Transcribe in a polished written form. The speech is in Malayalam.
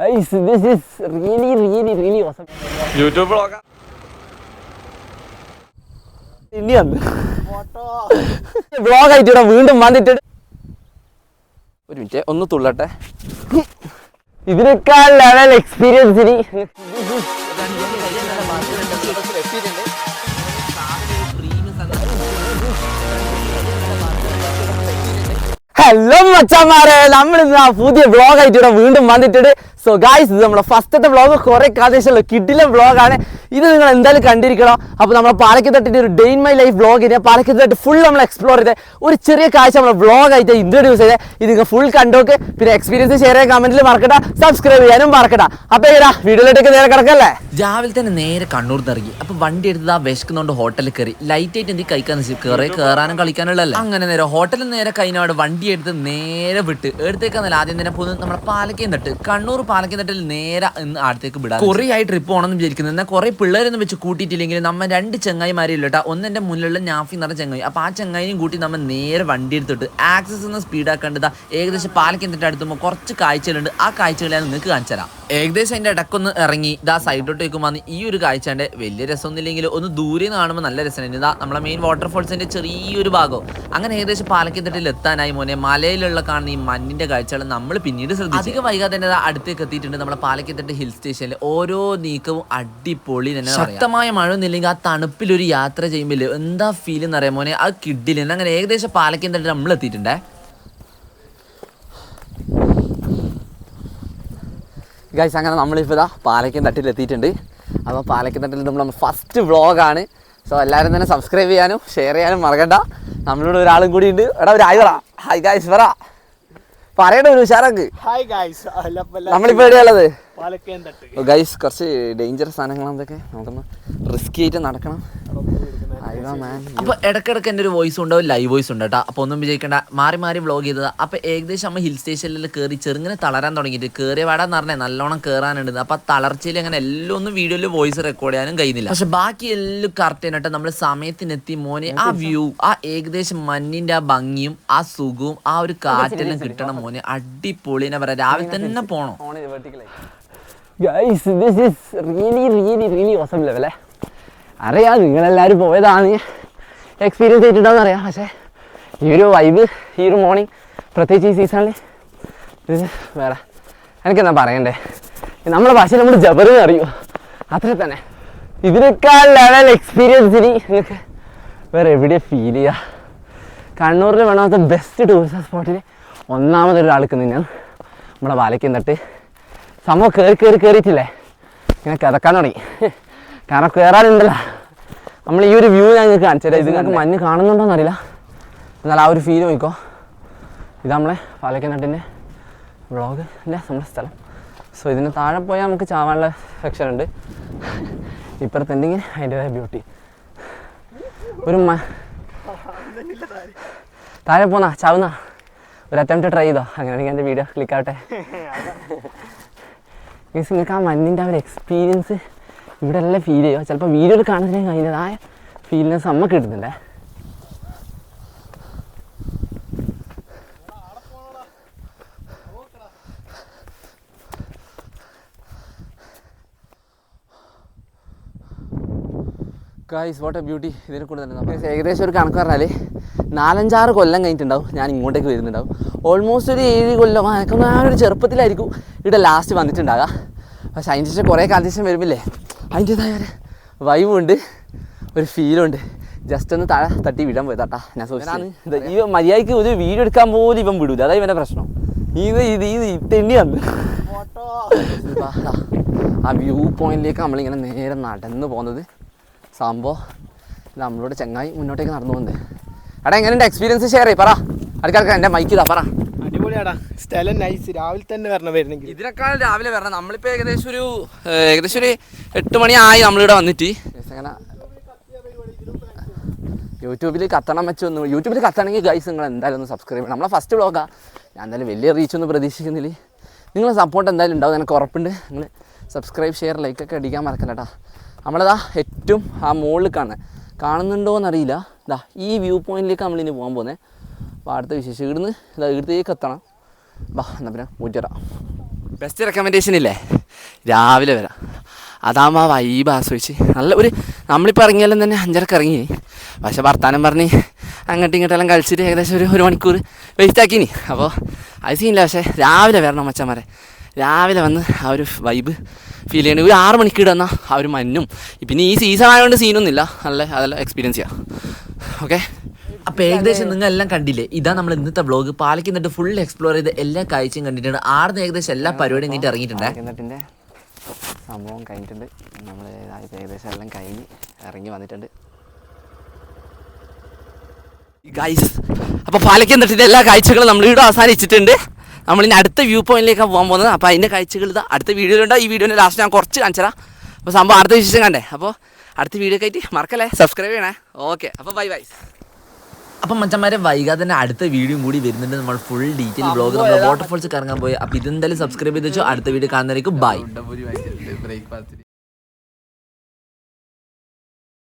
Guys, this is really awesome. YouTube vlog. Indian. Vlog ആയിട്ട് വീണ്ടും വന്നിട്ട് ഒരു മിനിറ്റ് ഒന്ന് തുള്ളട്ടെ. ഇതിനേക്കാൾ ലെവൽ എക്സ്പീരിയൻസിന് ഹലോ മച്ചാമാരെ, നമ്മളിന്ന് പുതിയ വ്ളോഗ് ആയിട്ട് ഇവിടെ വീണ്ടും വന്നിട്ടുണ്ട്. സോ ഗായ്സ്, ഇത് നമ്മുടെ ഫസ്റ്റത്തെ വ്ളോഗ് കുറെ കാദേശമുള്ള കിഡിലെ വ്ളോഗാണ്. ഇത് നിങ്ങൾ എന്തായാലും കണ്ടിരിക്കണം. അപ്പോൾ നമ്മൾ പാലക്കത്തട്ടിൻ്റെ ഒരു day in my life vlog ചെയ്ത് പാലക്കത്തട്ട് ഫുൾ നമ്മൾ എക്സ്പ്ലോർ ചെയ്ത് ഒരു ചെറിയ കാഴ്ച നമ്മൾ വ്ളോഗായിട്ട് ഇൻട്രൊഡ്യൂസ് ചെയ്ത് ഇത് നിങ്ങൾ ഫുൾ കണ്ടോക്ക്. പിന്നെ എക്സ്പീരിയൻസ് ഷെയർ ചെയ്യാൻ കമന്റിൽ മറക്കട്ടെ, സബ്സ്ക്രൈബ് ചെയ്യാനും മറക്കട്ടെ. അപ്പോൾ ഏതാ വീഡിയോയിലേക്ക് നേരെ കിടക്കല്ലേ. രാവിലെ തന്നെ നേരെ കണ്ണൂർ ഇറങ്ങി. അപ്പൊ വണ്ടി എടുത്ത് ആ വിശക്കുന്നുണ്ട് ഹോട്ടലിൽ കയറി. ലൈറ്റ് ആയിട്ട് എന്തെങ്കിലും കഴിക്കാന്ന് കയറാനും കളിക്കാനുള്ളതല്ല. അങ്ങനെ നേരെ ഹോട്ടലിൽ നേരെ കഴിഞ്ഞാട് വണ്ടി എടുത്ത് നേരെ വിട്ട് എടുത്തേക്കാന്നല്ല ആദ്യം തന്നെ പോകുന്നത് നമ്മുടെ പാലക്കയം തട്ട്. കണ്ണൂർ പാലക്കയം തട്ടിൽ നേരെ ഇന്ന് അടുത്തേക്ക് വിടാം. കുറേ ആയി ട്രിപ്പ് പോകണമെന്ന് വിചാരിക്കുന്നത്. എന്നാൽ കുറെ പിള്ളേരൊന്നും വെച്ച് കൂട്ടിയിട്ടില്ലെങ്കിൽ നമ്മൾ രണ്ട് ചങ്ങായിമാരില്ല കേട്ടോ. ഒന്നെൻ്റെ മുന്നിലുള്ള നാഫി എന്ന് പറഞ്ഞ ചങ്ങായി. അപ്പോൾ ആ ചങ്ങായിനും കൂട്ടി നമ്മൾ നേരെ വണ്ടി എടുത്തിട്ട് ആക്സസ് ഒന്ന് സ്പീഡാക്കേണ്ടത് ഏകദേശം പാലക്കയം തട്ട് അടുത്തുമ്പോൾ കുറച്ച് കാഴ്ചകളുണ്ട്. ആ കാഴ്ചകൾ ഞാൻ നിങ്ങൾക്ക് കാണിച്ചു തരാം. ഏകദേശം അതിൻ്റെ ഇടക്കൊന്ന് ഇറങ്ങി ഇതാ സൈഡിലോട്ടേക്ക് വന്ന് ഈ ഒരു കാഴ്ചൻ്റെ വലിയ രസമൊന്നുമില്ലെങ്കിൽ ഒന്ന് ദൂരെ നിന്ന് കാണുമ്പോൾ നല്ല രസമുണ്ട്. ഇതാ നമ്മളെ മെയിൻ വാട്ടർഫോൾസിൻ്റെ ചെറിയൊരു ഭാഗം. അങ്ങനെ ഏകദേശം പാലക്കയം തട്ടിൽ എത്താനായി മോനെ. മലയിലുള്ള കാണുന്ന ഈ മഞ്ഞിൻ്റെ കാഴ്ചകൾ നമ്മൾ പിന്നീട് ശ്രദ്ധിച്ചു. അധികം വൈകാതെ തന്നെ അടുത്തേക്ക് എത്തിയിട്ടുണ്ട് നമ്മുടെ പാലക്കയം തട്ട് ഹിൽ സ്റ്റേഷനിൽ. ഓരോ നീക്കവും അടിപൊളി തന്നെ. ശക്തമായ മഴ ഒന്നുമില്ലെങ്കിൽ ആ തണുപ്പിലൊരു യാത്ര ചെയ്യുമ്പോൾ എന്താ ഫീൽ എന്ന് അറിയാൻ മോനെ, അത് കിഡില്ല. അങ്ങനെ ഏകദേശം പാലക്കയം തട്ട് നമ്മൾ എത്തിയിട്ടുണ്ടേ. ഗൈസ്, അങ്ങനെ നമ്മളിപ്പോൾ ഇതാ പാലക്കയം തട്ടിൽ എത്തിയിട്ടുണ്ട്. അപ്പോൾ പാലക്കയം തട്ടിൽ നമ്മൾ ഫസ്റ്റ് വ്ളോഗാണ്. സോ എല്ലാവരും തന്നെ സബ്സ്ക്രൈബ് ചെയ്യാനും ഷെയർ ചെയ്യാനും മറക്കണ്ട. നമ്മളോട് ഒരാളും കൂടി ഉണ്ട്. എടാ ഒരു ഹായ് പറ. ഹായ് ഗൈസ് പറ, പറയണ ഒരു ഉഷാറാക്ക്. നമ്മളിപ്പോൾ എവിടെയുള്ളത്? ഗൈസ്, കുറച്ച് ഡേഞ്ചറസ് സാധനങ്ങളെന്തൊക്കെ നമുക്കൊന്ന് റിസ്കി ആയിട്ട് നടക്കണം. അപ്പോൾ ഇടയ്ക്കിടയ്ക്ക് എൻ്റെ ഒരു വോയിസ് ഉണ്ടാവും, ലൈവ് വോയിസ് ഉണ്ട് കേട്ടോ. അപ്പോൾ ഒന്നും വിജയിക്കേണ്ട, മാറി മാറി വ്ളോഗ് ചെയ്തത്. അപ്പോൾ ഏകദേശം നമ്മൾ ഹിൽ സ്റ്റേഷനിൽ കയറി ചെറുങ്ങനെ തളരാൻ തുടങ്ങിയിട്ട് കയറിയ പാടാന്ന് പറഞ്ഞാൽ നല്ലോണം കയറാനുണ്ട്. അപ്പോൾ തളർച്ചയിൽ അങ്ങനെ എല്ലാം ഒന്നും വീഡിയോയിൽ വോയിസ് റെക്കോർഡ് ചെയ്യാനും കഴിയുന്നില്ല. പക്ഷെ ബാക്കി എല്ലാം കറക്റ്റ് ചെയ്യട്ടെ. നമ്മൾ സമയത്തിനെത്തി മോനെ. ആ വ്യൂ, ആ ഏകദേശം മഞ്ഞിൻ്റെ ആ ഭംഗിയും ആ സുഖവും ആ ഒരു കാറ്റെല്ലാം കിട്ടണം മോനെ. അടിപൊളി തന്നെ പറയാം. രാവിലെ തന്നെ പോകണം. Guys, this is really awesome ലെവലേ. അറിയാം നിങ്ങളെല്ലാവരും പോയതാണ്, എക്സ്പീരിയൻസ് ചെയ്തിട്ടുണ്ടാവും അറിയാം. പക്ഷേ ഈ ഒരു വൈബ്, ഈ ഒരു മോർണിംഗ്, പ്രത്യേകിച്ച് ഈ സീസണിൽ ഇത് വേറെ എനിക്കെന്താ പറയണ്ടേ. നമ്മുടെ ഭാഷയിൽ നമ്മൾ ജബർ അറിയൂ, അത്ര തന്നെ. ഇതിനേക്കാൾ ലെവൽ എക്സ്പീരിയൻസിന് നിങ്ങൾക്ക് വേറെ എവിടെ ഫീൽ ചെയ്യുക. കണ്ണൂരിൽ വേണമത്തെ ബെസ്റ്റ് ടൂറിസ്റ്റ് സ്പോട്ടിൽ ഒന്നാമതൊരാൾക്ക് നിന്നാണ് നമ്മുടെ പാലക്കയം തട്ട്. സംഭവം കയറിയിട്ടില്ലേ ഇങ്ങനെ കിതക്കാൻ തുടങ്ങി. കാരണം കയറാനുണ്ടല്ലോ. നമ്മൾ ഈ ഒരു വ്യൂ ഞാൻ നിങ്ങൾക്ക് കാണിച്ചു തരാം. ഇത് നിങ്ങൾക്ക് മഞ്ഞ് കാണുന്നുണ്ടോയെന്ന് അറിയില്ല, എന്നാൽ ആ ഒരു ഫീൽ നോക്കിക്കോ. ഇത് നമ്മളെ പാലക്കയം തട്ടിൻ്റെ വ്ളോഗിൻ്റെ നമ്മുടെ സ്ഥലം. സോ ഇതിന് താഴെ പോയാൽ നമുക്ക് ചാവാനുള്ള സെക്ഷൻ ഉണ്ട്. ഇപ്പുറത്തുണ്ടെങ്കിൽ അതിൻ്റെതായ ബ്യൂട്ടി. ഒരു താഴെ പോന്നാ ചാവുന്ന ഒരു അറ്റംപ്റ്റ് ട്രൈ ചെയ്തോ. അങ്ങനെയാണെങ്കിൽ എൻ്റെ വീഡിയോ ക്ലിക്കാവട്ടെ. മീൻസ് നിങ്ങൾക്ക് ആ മഞ്ഞിൻ്റെ ആ ഒരു എക്സ്പീരിയൻസ് ഇവിടെ എല്ലാം ഫീൽ ചെയ്യുക. ചിലപ്പോൾ വീഡിയോയിൽ കാണുന്നതിന് അതിൻ്റെതായ ഫീലിനെസ് നമുക്ക് കിട്ടുന്നുണ്ടേ. Guys, what a beauty. ഇതിനെ കൂടെ തന്നെ ഏകദേശം ഒരു കണക്ക് പറഞ്ഞാൽ 4-5 കൊല്ലം കഴിഞ്ഞിട്ടുണ്ടാവും ഞാൻ ഇങ്ങോട്ടേക്ക് വരുന്നുണ്ടാവും. ഓൾമോസ്റ്റ് ഒരു 7 കൊല്ലം എനിക്കൊന്ന് ആ ഒരു ചെറുപ്പത്തിലായിരിക്കും ഇവിടെ ലാസ്റ്റ് വന്നിട്ടുണ്ടാകുക. പക്ഷെ അതിന് ശേഷം കുറേ കാലത്തിന് ശേഷം വരുമ്പില്ലേ അതിൻ്റെതായ ഒരു വൈബുണ്ട്, ഒരു ഫീലുണ്ട്. ജസ്റ്റ് ഒന്ന് താഴെ തട്ടി വിടാൻ പോയതാട്ടാ. ഞാൻ സോച്ചാണ് ഈ മര്യാദയ്ക്ക് ഒരു വീഡിയോ എടുക്കാൻ പോലും ഇവൻ വിടൂല. അതായത് ഇവൻ്റെ പ്രശ്നം. ഇത് തെന്നിയാണ്. ആ വ്യൂ പോയിന്റിലേക്ക് നമ്മളിങ്ങനെ നേരെ നടന്നു പോകുന്നത്. സംഭവം നമ്മളോട് ചങ്ങായി മുന്നോട്ടേക്ക് നടന്നു പോകുന്നത്. എടാ എങ്ങനെയുണ്ട് എക്സ്പീരിയൻസ് ഷെയർ ചെയ്യ് പറ. അടുക്കടുക്ക എൻ്റെ മൈക്ക് ഇതാ പറ. അടിപൊളിയാടാ, സ്ഥലം നൈസ്. രാവിലെ തന്നെ വരണമെങ്കിൽ ഇതിനേക്കാൾ രാവിലെ വരണം. നമ്മളിപ്പോൾ ഏകദേശം ഒരു 8 മണിയായി നമ്മളിവിടെ വന്നിട്ട്. അങ്ങനെ യൂട്യൂബിൽ കത്തണം വെച്ചൊന്നും. യൂട്യൂബിൽ കത്തണമെങ്കിൽ ഗൈസ് നിങ്ങൾ എന്തായാലും ഒന്ന് സബ്സ്ക്രൈബ് ചെയ്യണം. നമ്മളെ ഫസ്റ്റ് വ്ളോഗാണ്. ഞാൻ എന്തായാലും വലിയ റീച്ചൊന്നും പ്രതീക്ഷിക്കുന്നില്ല. നിങ്ങളെ സപ്പോർട്ട് എന്തായാലും ഉണ്ടാവും, എനിക്ക് ഉറപ്പുണ്ട്. നിങ്ങൾ സബ്സ്ക്രൈബ് ഷെയർ ലൈക്കൊക്കെ അടിക്കാൻ മറക്കല്ല കേട്ടോ. നമ്മളിതാ ഏറ്റവും ആ മുകളിൽ കാണുന്നുണ്ടോ എന്നറിയില്ല. ഇതാ ഈ വ്യൂ പോയിന്റിലേക്ക് നമ്മളിനി പോകാൻ പോകുന്നത്. അപ്പോൾ അടുത്ത വിശേഷം ഇവിടുന്ന് ഇവിടത്തേക്ക് എത്തണം. ബാ എന്നാൽ പിന്നെ ഊറ്ററാം. ബെസ്റ്റ് റെക്കമെൻഡേഷൻ ഇല്ലേ, രാവിലെ വരാം. അതാകുമ്പോൾ ആ വൈബ് ആസ്വദിച്ച് നല്ല ഒരു നമ്മളിപ്പോൾ ഇറങ്ങിയാലും തന്നെ 5:30 ഇറങ്ങി. പക്ഷെ വർത്താനം പറഞ്ഞ് അങ്ങോട്ടും ഇങ്ങോട്ടെല്ലാം കളിച്ചിട്ട് ഏകദേശം ഒരു മണിക്കൂർ വേസ്റ്റ് ആക്കിനി. അപ്പോൾ അത് സീനില്ല. പക്ഷേ രാവിലെ വരണം മച്ചന്മാരെ. രാവിലെ വന്ന് ആ ഒരു വൈബ് ഫീൽ ചെയ്യണം. ഒരു 6 മണിക്ക് ഇടുന്ന ആ ഒരു മഞ്ഞും പിന്നെ ഈ സീസൺ ആയതുകൊണ്ട് സീനൊന്നുമില്ല. അതെല്ലാം എക്സ്പീരിയൻസ് ചെയ്യാം. ഓക്കെ, അപ്പൊ ഏകദേശം നിങ്ങൾ എല്ലാം കണ്ടില്ലേ. ഇതാ നമ്മൾ ഇന്നത്തെ വ്ളോഗ്. പാലയ്ക്ക് എന്നിട്ട് ഫുൾ എക്സ്പ്ലോർ ചെയ്ത് എല്ലാ കാഴ്ചയും കണ്ടിട്ടുണ്ട്. ആടുന്ന് ഏകദേശം എല്ലാ പരിപാടിയും കഴിഞ്ഞിട്ട് ഇറങ്ങിയിട്ടുണ്ട്. എന്നിട്ടിൻ്റെ സംഭവം കഴിഞ്ഞിട്ടുണ്ട്. നമ്മൾ ഏകദേശം എല്ലാം കഴിഞ്ഞ് ഇറങ്ങി വന്നിട്ടുണ്ട് ഗൈസ്. അപ്പോൾ പാലയ്ക്ക് എന്നിട്ടിൻ്റെ എല്ലാ കാഴ്ചകളും നമ്മൾ ഇവിടെ അവസാനിച്ചിട്ടുണ്ട്. നമ്മളിനി അടുത്ത വ്യൂ പോയിന്റിലേക്കാണ് പോകാൻ പോകുന്നത്. അപ്പോൾ അതിൻ്റെ കാഴ്ചകൾ ഇതാ അടുത്ത വീഡിയോയിലുണ്ടോ. ഈ വീഡിയോൻ്റെ ലാസ്റ്റ് ഞാൻ കുറച്ച് കാണിച്ചുതരാം. അപ്പോൾ സംഭവം അടുത്ത വിശേഷം കണ്ടേ. അപ്പോൾ അടുത്ത വീഡിയോ ഒക്കെ ആയിട്ട് മറക്കല്ലേ, സബ്സ്ക്രൈബ് ചെയ്യണേ. ഓക്കെ, അപ്പോൾ ബൈ. അപ്പം മച്ചന്മാരെ വൈകാതെ തന്നെ അടുത്ത വീഡിയോ കൂടി വരുന്നുണ്ട്. നമ്മൾ ഫുൾ ഡീറ്റെയിൽ വ്ളോഗ് നമ്മൾ വാട്ടർഫോൾസ് കറങ്ങാൻ പോയി. അപ്പോൾ ഇതെന്തായാലും സബ്സ്ക്രൈബ് ചെയ്ത് വെച്ചോ. അടുത്ത വീഡിയോ കാണുന്നതായിരിക്കും. ബൈ.